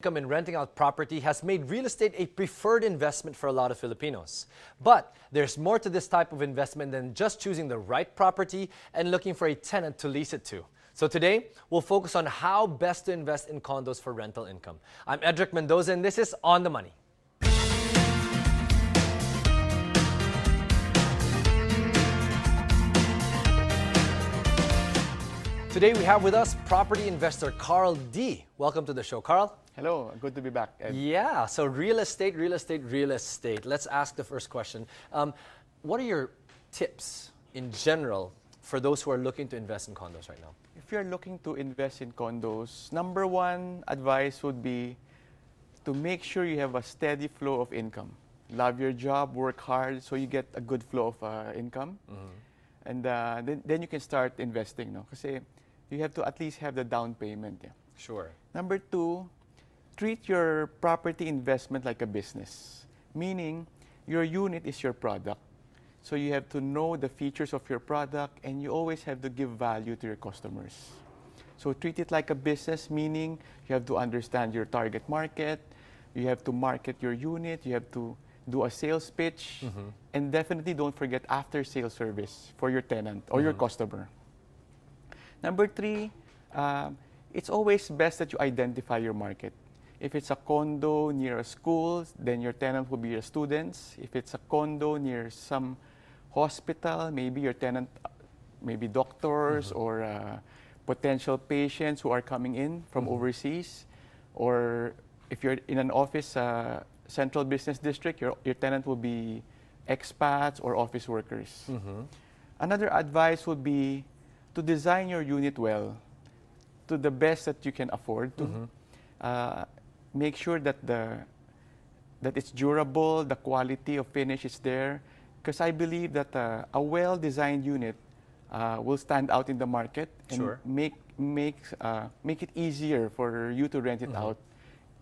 income in renting out property has made real estate a preferred investment for a lot of Filipinos. But there's more to this type of investment than just choosing the right property and looking for a tenant to lease it to. So today, we'll focus on how best to invest in condos for rental income. I'm Edric Mendoza, and this is On the Money. Today we have with us property investor Carl D. Welcome to the show, Carl. Hello, good to be back, Ed. Yeah, so real estate. Let's ask the first question. What are your tips in general for those who are looking to invest in condos right now? If you're looking to invest in condos, number one advice would be to make sure you have a steady flow of income. Love your job, work hard, so you get a good flow of income. And then you can start investing, no? Kasi you have to at least have the down payment. Yeah. Sure. Number two, treat your property investment like a business. Meaning, your unit is your product. So you have to know the features of your product and you always have to give value to your customers. So treat it like a business, meaning you have to understand your target market, you have to market your unit, you have to do a sales pitch, and definitely don't forget after-sales service for your tenant or your customer. Number three, it's always best that you identify your market. If it's a condo near a school, then your tenant will be your students. If it's a condo near some hospital, maybe your tenant, maybe doctors or potential patients who are coming in from overseas. Or if you're in an office, central business district, your tenant will be expats or office workers. Another advice would be to design your unit well, to the best that you can afford to. Make sure that it's durable, the quality of finish is there. Because I believe that a well-designed unit will stand out in the market and make it easier for you to rent it out.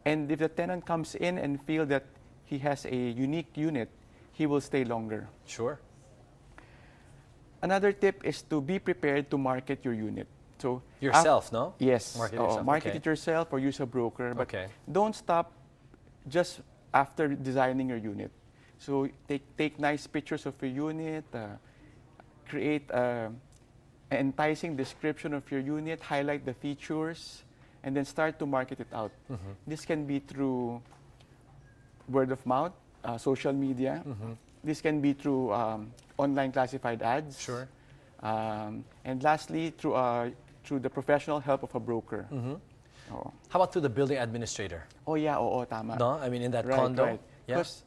And if the tenant comes in and feel that he has a unique unit, he will stay longer. Sure. Another tip is to be prepared to market your unit. So yourself, no? Yes. Market yourself. Market it yourself or use a broker. But Okay. don't stop just after designing your unit. So take nice pictures of your unit, create an enticing description of your unit, highlight the features, and then start to market it out. This can be through word of mouth, social media. This can be through online classified ads. Sure. And lastly, through the professional help of a broker. How about through the building administrator? Oh yeah, oo, tama. No, I mean in that Right, condo. right. Yeah. Because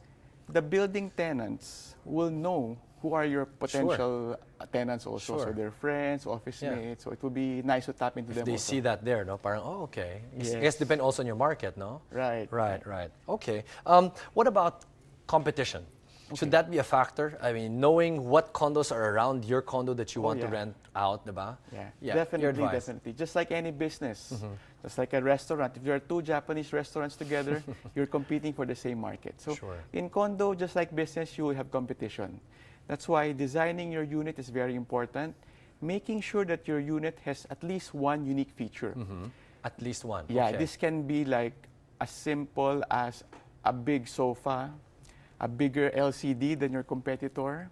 the building tenants will know who are your potential tenants also. Sure. So they're friends, office mates. So it will be nice to tap into them They also. see that there, no? Parang, oh, okay. I Yes. guess depend also on your market, no? Right. Right. Okay. What about competition? Should that be a factor? I mean, knowing what condos are around your condo that you want to rent out, diba? Yeah, definitely. Just like any business, just like a restaurant. If there are two Japanese restaurants together, you're competing for the same market. So in condo, just like business, you will have competition. That's why designing your unit is very important. Making sure that your unit has at least one unique feature. At least one. Yeah, Okay. this can be like as simple as a big sofa, a bigger LCD than your competitor,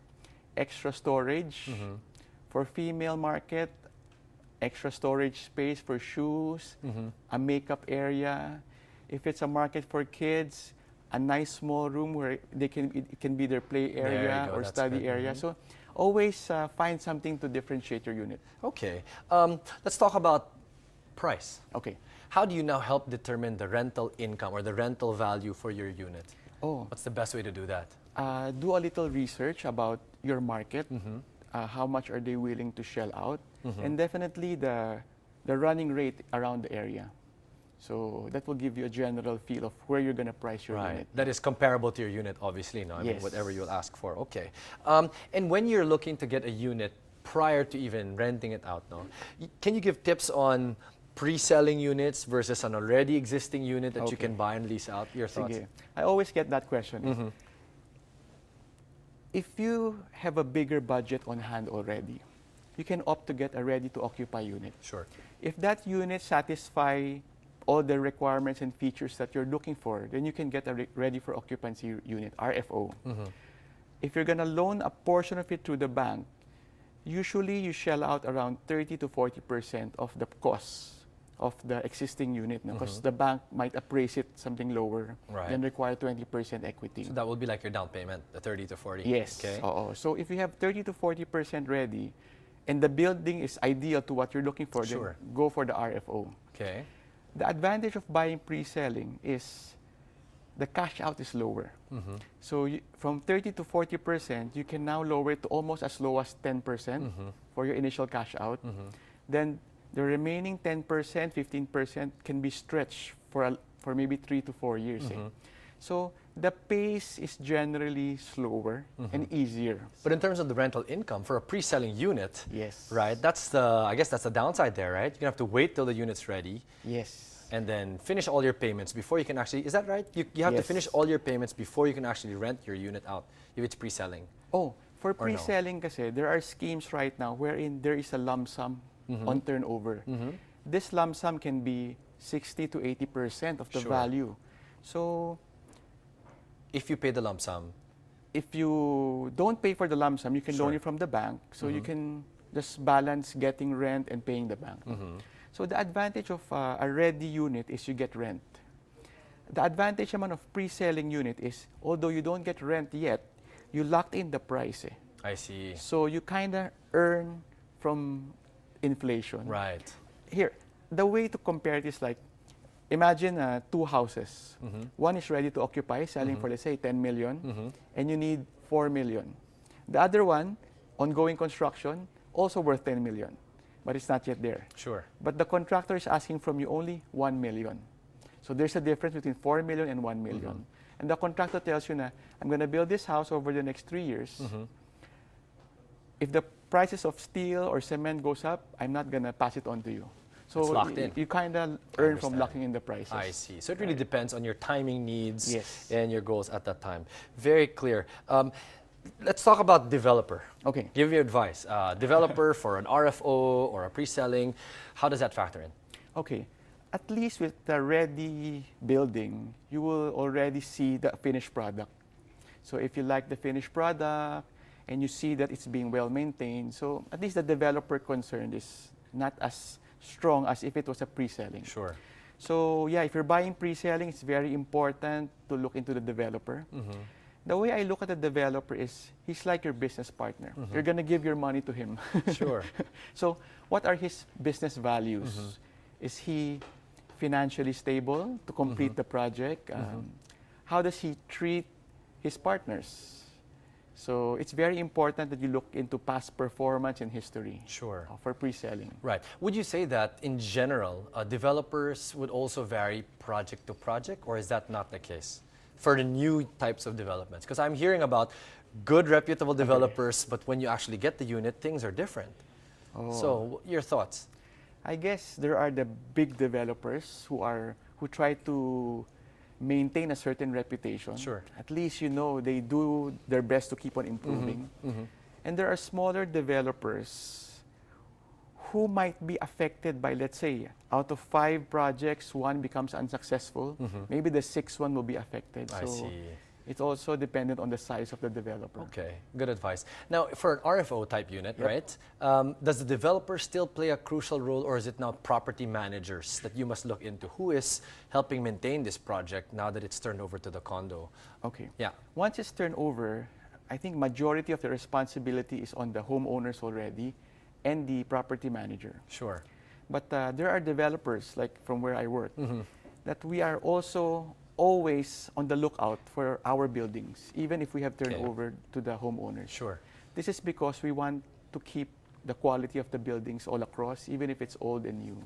extra storage. For female market, extra storage space for shoes, a makeup area. If it's a market for kids, a nice small room where it can be their play area or study area. So always find something to differentiate your unit. Okay. Let's talk about price. Okay. How do you now help determine the rental income or the rental value for your unit? Oh. What's the best way to do that? Do a little research about your market. How much are they willing to shell out? And definitely the running rate around the area. So that will give you a general feel of where you're going to price your unit. That is comparable to your unit, obviously, no? I mean, whatever you'll ask for. Okay. And when you're looking to get a unit prior to even renting it out, no? Can you give tips on pre-selling units versus an already existing unit that you can buy and lease out? Your thoughts? Sige. I always get that question. If you have a bigger budget on hand already, you can opt to get a ready-to-occupy unit. Sure. If that unit satisfy all the requirements and features that you're looking for, then you can get a ready for occupancy unit, RFO. If you're going to loan a portion of it through the bank, usually you shell out around 30 to 40% of the costs of the existing unit, because the bank might appraise it something lower, then require 20% equity. So that will be like your down payment, the 30 to 40. Yes. Okay. So if you have 30 to 40% ready, and the building is ideal to what you're looking for, then go for the RFO. Okay. The advantage of buying pre-selling is the cash out is lower. So from 30 to 40%, you can now lower it to almost as low as 10% for your initial cash out. Then the remaining 10%, 15% can be stretched for maybe 3 to 4 years. So the pace is generally slower and easier. But in terms of the rental income for a pre-selling unit, yes, right? That's the, I guess that's the downside there, right? You're gonna have to wait till the unit's ready. Yes. And then finish all your payments before you can actually, is that right? You have to finish all your payments before you can actually rent your unit out if it's pre-selling. Oh, for pre-selling kasi, there are schemes right now wherein there is a lump sum on turnover. This lump sum can be 60 to 80% of the value. So if you pay the lump sum, if you don't pay for the lump sum, you can loan it from the bank. So you can just balance getting rent and paying the bank. So the advantage of a ready unit is you get rent. The advantage naman of pre-selling unit is, although you don't get rent yet, you locked in the price. I see. So you kind of earn from inflation. Right. Here, the way to compare it is like, imagine 2 houses. One is ready to occupy, selling for, let's say, 10 million, and you need 4 million. The other one, ongoing construction, also worth 10 million, but it's not yet there. Sure. But the contractor is asking from you only 1 million. So there's a difference between 4 million and 1 million. And the contractor tells you, I'm going to build this house over the next 3 years. If the prices of steel or cement goes up, I'm not going to pass it on to you. So it's locked in. You kind of earn from locking in the prices. I see. So it really depends on your timing needs and your goals at that time. Very clear. Let's talk about developer. Okay. Give you advice. Developer for an RFO or a pre-selling, how does that factor in? Okay. At least with the ready building, you will already see the finished product. So if you like the finished product and you see that it's being well maintained, so at least the developer concern is not as strong as if it was a pre-selling. Sure. So yeah, if you're buying pre-selling, it's very important to look into the developer. The way I look at the developer is he's like your business partner. You're going to give your money to him. Sure. So what are his business values? Is he financially stable to complete the project? How does he treat his partners? So it's very important that you look into past performance and history. Sure. For pre-selling. Right. Would you say that in general, developers would also vary project to project, or is that not the case for the new types of developments? Because I'm hearing about good, reputable developers, but when you actually get the unit, things are different. So your thoughts? I guess there are the big developers who try to maintain a certain reputation. Sure. At least they do their best to keep on improving. And there are smaller developers who might be affected by, let's say, out of 5 projects, 1 becomes unsuccessful. Maybe the 6th one will be affected. I see. It's also dependent on the size of the developer. Okay, good advice. Now, for an RFO type unit, right, does the developer still play a crucial role, or is it now property managers that you must look into? Who is helping maintain this project now that it's turned over to the condo? Okay. Yeah. Once it's turned over, I think majority of the responsibility is on the homeowners already and the property manager. Sure. But there are developers, like from where I work, that we are also always on the lookout for our buildings, even if we have turned over to the homeowners. Sure. This is because we want to keep the quality of the buildings all across, even if it's old and new.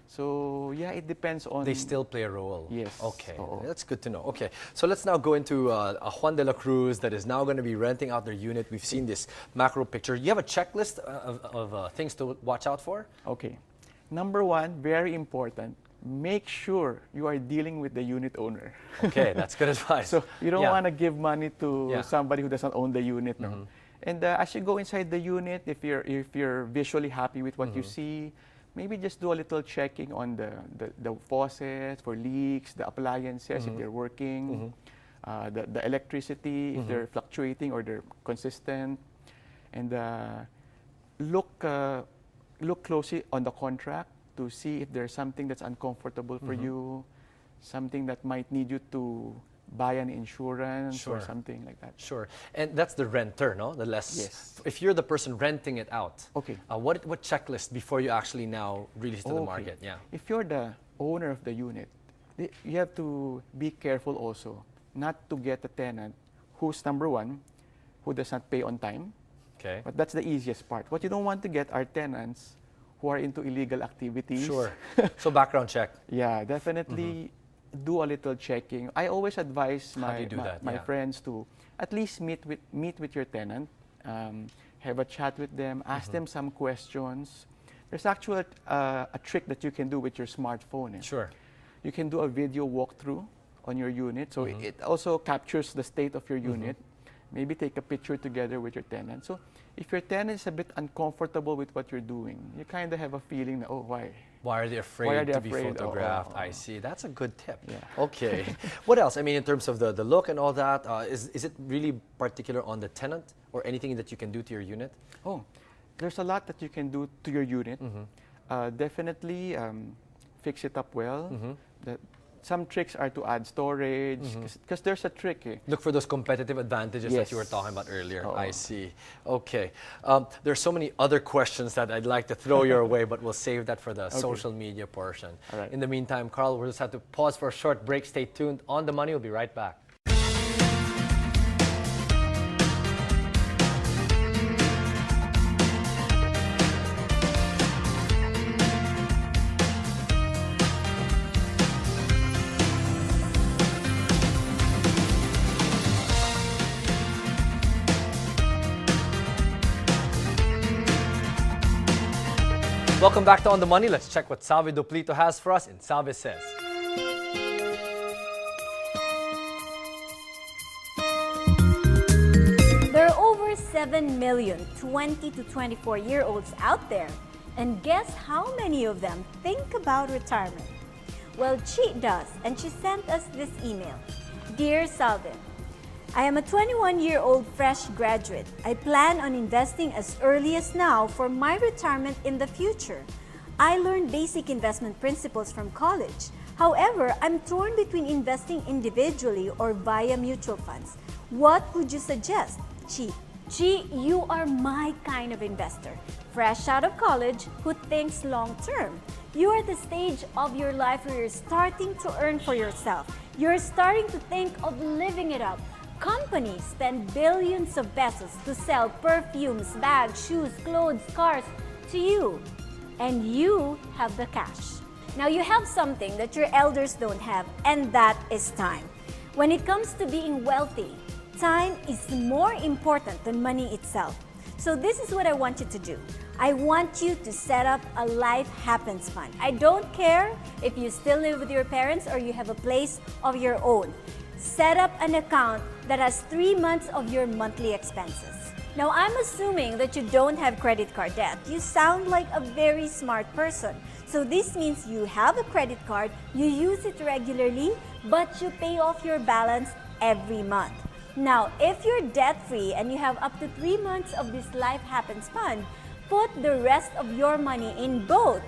So yeah, it depends on... They still play a role? Yes. Okay, that's good to know. Okay, so let's now go into a Juan de la Cruz that is now going to be renting out their unit. We've seen this macro picture. You have a checklist of things to watch out for? Okay. Number 1, very important, make sure you are dealing with the unit owner. Okay, that's good advice. So you don't want to give money to somebody who doesn't own the unit. No? And as you go inside the unit, if you're visually happy with what you see, maybe just do a little checking on the faucets for leaks, the appliances if they're working, the electricity if they're fluctuating or they're consistent, and look closely on the contract to see if there's something that's uncomfortable for you, something that might need you to buy an insurance or something like that. Sure. And that's the renter, no? The less. Yes. If you're the person renting it out, okay. What checklist before you actually now release to the market? Yeah. If you're the owner of the unit, you have to be careful also not to get a tenant who's number one, who does not pay on time. Okay. But that's the easiest part. What you don't want to get are tenants who are into illegal activities. Sure. So background check. Yeah, definitely do a little checking. I always advise my friends to at least meet with your tenant, have a chat with them, ask them some questions. There's actually a trick that you can do with your smartphone. Sure. You can do a video walkthrough on your unit, so it also captures the state of your unit. Maybe take a picture together with your tenant. So if your tenant is a bit uncomfortable with what you're doing, you kind of have a feeling that, oh, why? Why are they afraid to be photographed? I see. That's a good tip. Yeah. Okay. What else? I mean, in terms of the look and all that, is it really particular on the tenant or anything that you can do to your unit? Oh, there's a lot that you can do to your unit. Definitely fix it up well. Some tricks are to add storage, because there's a trick. Look for those competitive advantages that you were talking about earlier. I see. Okay. There's so many other questions that I'd like to throw your way, but we'll save that for the social media portion. All right. In the meantime, Carl, we'll just have to pause for a short break. Stay tuned. On the Money, we'll be right back. Welcome back to On the Money. Let's check what Salve Duplito has for us in Salve Says. There are over 7 million 20 to 24-year-olds out there. And guess how many of them think about retirement? Well, Chi does, and she sent us this email. Dear Salve, I am a 21-year-old fresh graduate. I plan on investing as early as now for my retirement in the future. I learned basic investment principles from college. However, I'm torn between investing individually or via mutual funds. What would you suggest, Chi? Chi, you are my kind of investor. Fresh out of college, who thinks long-term. You are at the stage of your life where you're starting to earn for yourself. You're starting to think of living it up. Companies spend billions of pesos to sell perfumes, bags, shoes, clothes, cars to you. And you have the cash. Now you have something that your elders don't have, and that is time. When it comes to being wealthy, time is more important than money itself. So this is what I want you to do. I want you to set up a Life Happens Fund. I don't care if you still live with your parents or you have a place of your own. Set up an account that has 3 months of your monthly expenses. Now, I'm assuming that you don't have credit card debt. You sound like a very smart person. So this means you have a credit card, you use it regularly, but you pay off your balance every month. Now, if you're debt-free and you have up to 3 months of this Life Happens Fund, put the rest of your money in both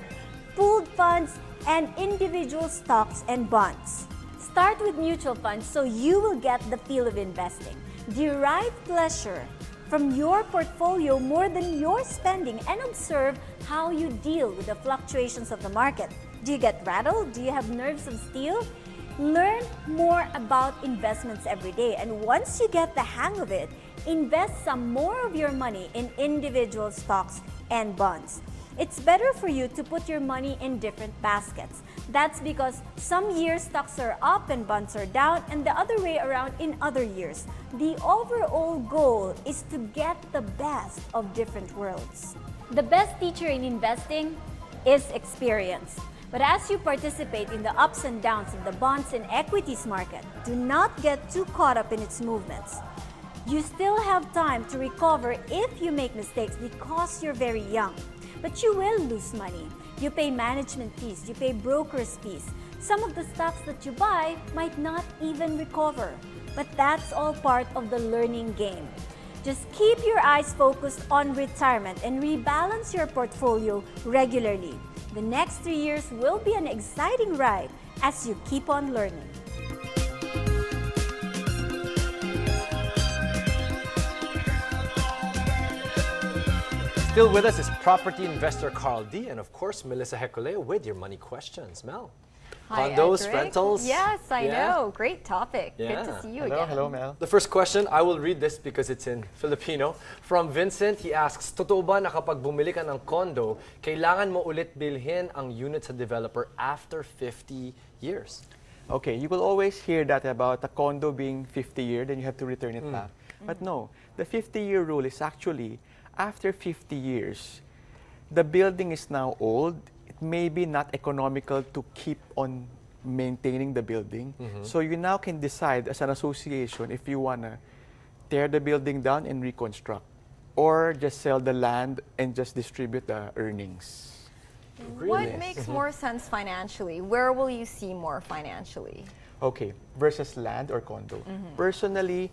pooled funds and individual stocks and bonds. Start with mutual funds so you will get the feel of investing. Derive pleasure from your portfolio more than your spending and observe how you deal with the fluctuations of the market. Do you get rattled? Do you have nerves of steel? Learn more about investments every day, and once you get the hang of it, invest some more of your money in individual stocks and bonds. It's better for you to put your money in different baskets. That's because some years stocks are up and bonds are down, and the other way around in other years. The overall goal is to get the best of different worlds. The best teacher in investing is experience. But as you participate in the ups and downs of the bonds and equities market, do not get too caught up in its movements. You still have time to recover if you make mistakes because you're very young. But you will lose money. You pay management fees, you pay broker's fees. Some of the stocks that you buy might not even recover. But that's all part of the learning game. Just keep your eyes focused on retirement and rebalance your portfolio regularly. The next 3 years will be an exciting ride as you keep on learning. Still with us is property investor Carl D. and of course Melissa Hecole with your money questions. Mel. Hi, Condos, Edric. rentals? Yes, I Yeah. know. Great topic. Yeah. Good to see you Hello, again. hello, Mel. The first question, I will read this because it's in Filipino. From Vincent, he asks, totoo ba na kapag bumili ka ng condo, kailangan mo ulit bilhin ang unit sa developer after 50 years? Okay, you will always hear that about a condo being 50-year, then you have to return it back. But no, the 50-year rule is actually after 50 years, the building is now old. It may be not economical to keep on maintaining the building. So you now can decide as an association if you want to tear the building down and reconstruct, or just sell the land and just distribute the earnings. What makes more sense financially? Where will you see more financially? Okay, versus land or condo. Personally,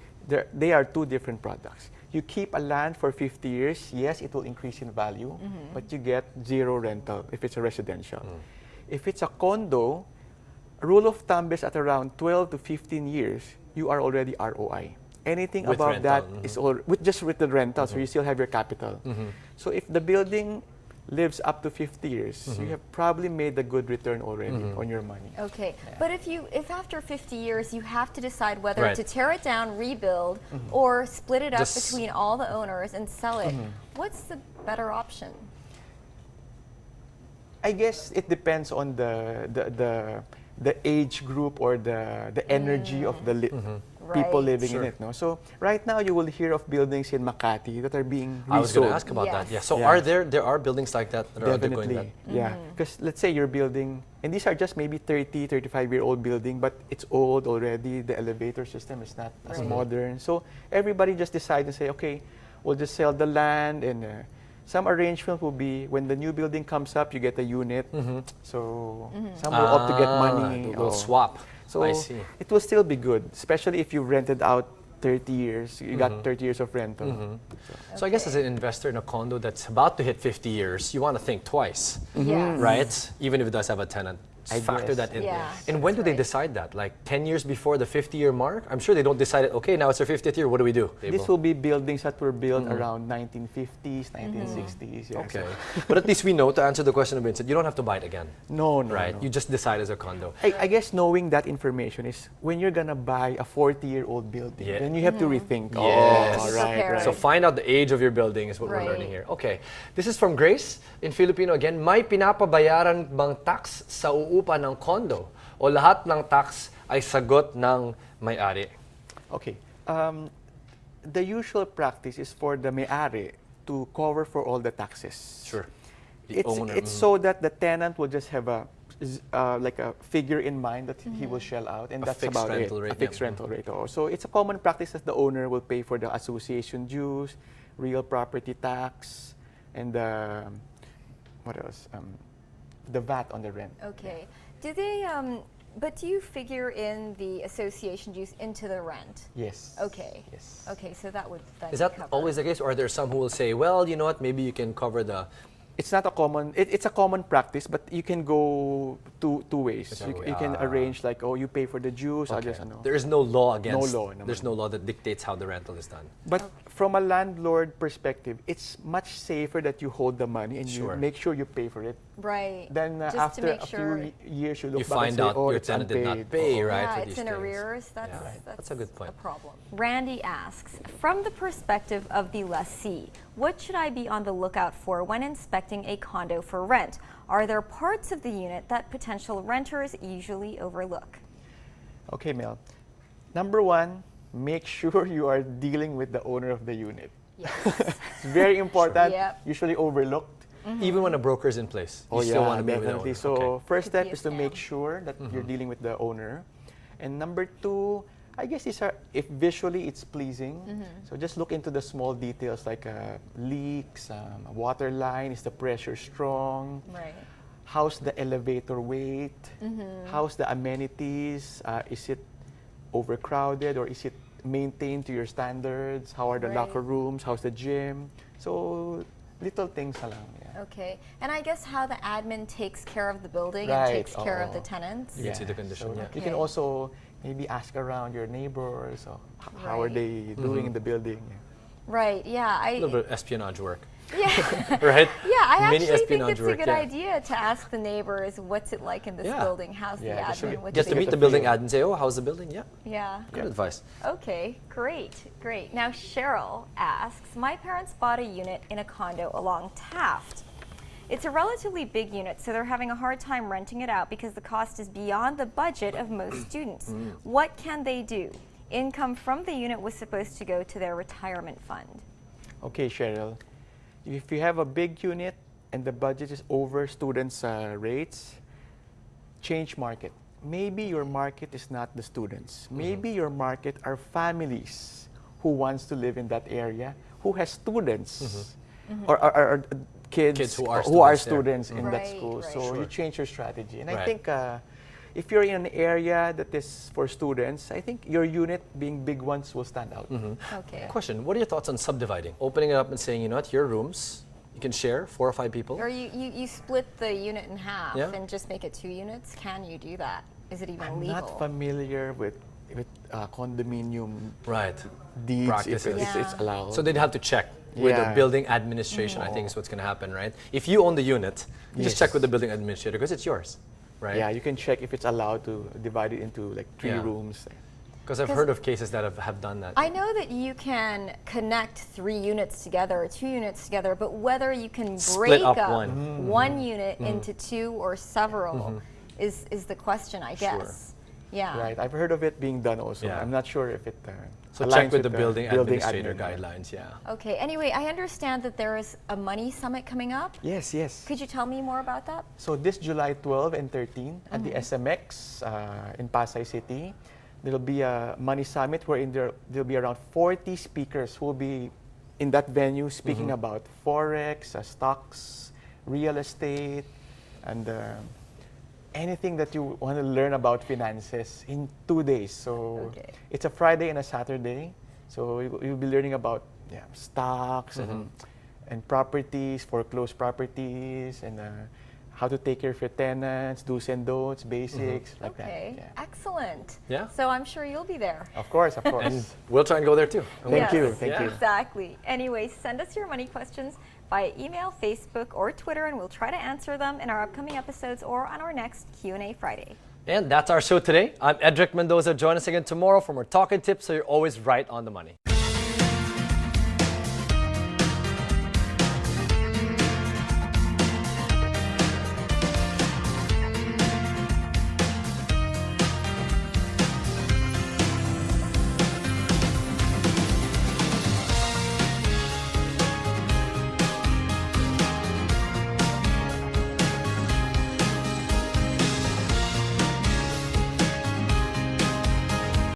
they are two different products. You keep a land for 50 years, yes, it will increase in value, but you get zero rental if it's a residential. If it's a condo, rule of thumb is at around 12 to 15 years, you are already ROI. Anything With above rental, that is all just with the rental, so you still have your capital. So if the building lives up to 50 years, you have probably made a good return already on your money. Okay, but if after 50 years you have to decide whether Right. to tear it down, rebuild, or split it up Just- between all the owners and sell it, what's the better option? I guess it depends on the age group or the energy of the people Right. living in it. No, so right now you will hear of buildings in Makati that are being I was going resold. to ask about that. Yes. Yeah. So Yeah. are there are buildings like that that are undergoing Definitely, that? yeah. Because let's say you're building, and these are just maybe 30, 35-year-old building, but it's old already. The elevator system is not as Right. modern. So everybody just decides and say, okay, we'll just sell the land, and some arrangement will be when the new building comes up, you get a unit. So some will opt to get money. We'll or- swap. So I see. it will still be good, especially if you rented out 30 years. You got 30 years of rental. So I guess as an investor in a condo that's about to hit 50 years, you want to think twice, Yes. right? Even if it does have a tenant. I Factor guess. that in. Yeah, And when that's do they right. decide that? Like 10 years before the 50-year mark? I'm sure they don't decide it, okay, now it's our 50th year, what do we do? They This will- will be buildings that were built around 1950s, 1960s. Yeah, so- Okay. But at least we know, to answer the question of Vincent, you don't have to buy it again, No, no, right? no. You just decide as a condo. I guess knowing that information is when you're gonna buy a 40-year-old building, Yeah. then you have to rethink. Yes. Oh, Prepare right, right. So find out the age of your building is what we're Right. learning here. Okay. This is from Grace in Filipino again. May pinapabayaran bang tax sa uupa ng condo? O lahat ng tax ay sagot ng may-ari? Okay. The usual practice is for the may-ari to cover for all the taxes. Sure. The owner. It's so that the tenant will just have like a figure in mind that he will shell out, and A that's fixed about rental it. rate, A fixed yeah. rental rate. Oh. So it's a common practice that the owner will pay for the association dues, real property tax, and what else? The VAT on the rent. Okay. Do they? But do you figure in the association dues into the rent? Yes. Okay. Yes. Okay, so that would then Is be that covered. always the case? Or are there some who will say, well, you know what, maybe you can cover the... It's not a common. It's a common practice, but you can go two ways. Whichever way. You can arrange like, oh, you pay for the dues. I'll Okay. just ano. There is no law against... No law naman. There's no law that dictates how the rental is done. But from a landlord perspective, it's much safer that you hold the money and Sure. you make sure you pay for it. Right. Then Just to after make a sure. few years, you look You back find and say, out oh, your it's tenant did not unpaid. pay, Oh. right? Yeah, for it's these in things. arrears. That's, Yeah. Right. that's a good point. a problem. Randy asks, from the perspective of the lessee, what should I be on the lookout for when inspecting a condo for rent? Are there parts of the unit that potential renters usually overlook? Okay, Mel. Number one, make sure you are dealing with the owner of the unit. Yes. It's very important. Yep. Usually overlooked. Even when a broker is in place, you still want to be with the definitely. owner. So Okay. first Could be step a is to make scam. sure that you're dealing with the owner. And number two, I guess these are, if visually it's pleasing, so just look into the small details like leaks, water line, is the pressure strong? Right. how's the elevator weight, how's the amenities, is it overcrowded or is it maintained to your standards, how are the Right. locker rooms, how's the gym, so little things na lang. Yeah. Okay. And I guess how the admin takes care of the building and Right, takes care of the oo. tenants. You can see the condition, So yeah. you can Okay. also maybe ask around your neighbors, so how are Right. they doing in the building. Yeah. Right. Yeah. A little bit of espionage work, Yeah. right? Yeah, I Mini actually think espionage it's a work, good yeah. idea to ask the neighbors what's it like in this Yeah. building. How's Yeah, the just to admin? be- What do Just to they meet get the the building feel. ad and say, oh, how's the building? Yeah, Yeah. good advice. Okay, great, great. Now Cheryl asks, my parents bought a unit in a condo along Taft. It's a relatively big unit, so they're having a hard time renting it out because the cost is beyond the budget of most students. What can they do? Income from the unit was supposed to go to their retirement fund. Okay, Cheryl, if you have a big unit and the budget is over students' rates, change market. Maybe your market is not the students. Maybe your market are families who wants to live in that area, who has students or kids, who are students in that Right, school. right. So Sure. you change your strategy. And I Right. think if you're in an area that is for students, I think your unit being big ones will stand out. Okay. Question, what are your thoughts on subdividing? Opening it up and saying, you know what, your rooms, you can share 4 or 5 people. Or you split the unit in half Yeah. and just make it 2 units? Can you do that? Is it even I'm legal? not familiar with condominium Right. deeds if Practices. it's Yeah. allowed. So they'd have to check with the Yeah. building administration, I think is what's going to happen, right? If you own the unit, you just Yes. check with the building administrator because it's yours, right? Yeah, you can check if it's allowed to divide it into like 3 Yeah. rooms. Because I've 'Cause heard of cases that have done that. I know that you can connect 3 units together or 2 units together, but whether you can Split break up up one. one unit into 2 or several is the question, I guess. Yeah. Right, I've heard of it being done also. Yeah. I'm not sure if it So aligns check with the building administrator admin. guidelines, yeah. Okay. Anyway, I understand that there is a money summit coming up. Yes, yes. Could you tell me more about that? So this July 12 and 13 at the SMX in Pasay City, there'll be a money summit wherein there'll be around 40 speakers who will be in that venue speaking about forex, stocks, real estate, and anything that you want to learn about finances in 2 days. So Okay. it's a Friday and a Saturday. So you'll be learning about stocks and properties, foreclosed properties, and how to take care of your tenants, do's and don'ts, basics, like Okay. that. Yeah. Excellent. Yeah. So I'm sure you'll be there. Of course, of course. And we'll try and go there too. Thank you, Yes, thank you. Exactly. Anyway, send us your money questions via email, Facebook, or Twitter, and we'll try to answer them in our upcoming episodes or on our next Q&A Friday. And that's our show today. I'm Edric Mendoza. Join us again tomorrow for more talk and tips so you're always right on the money.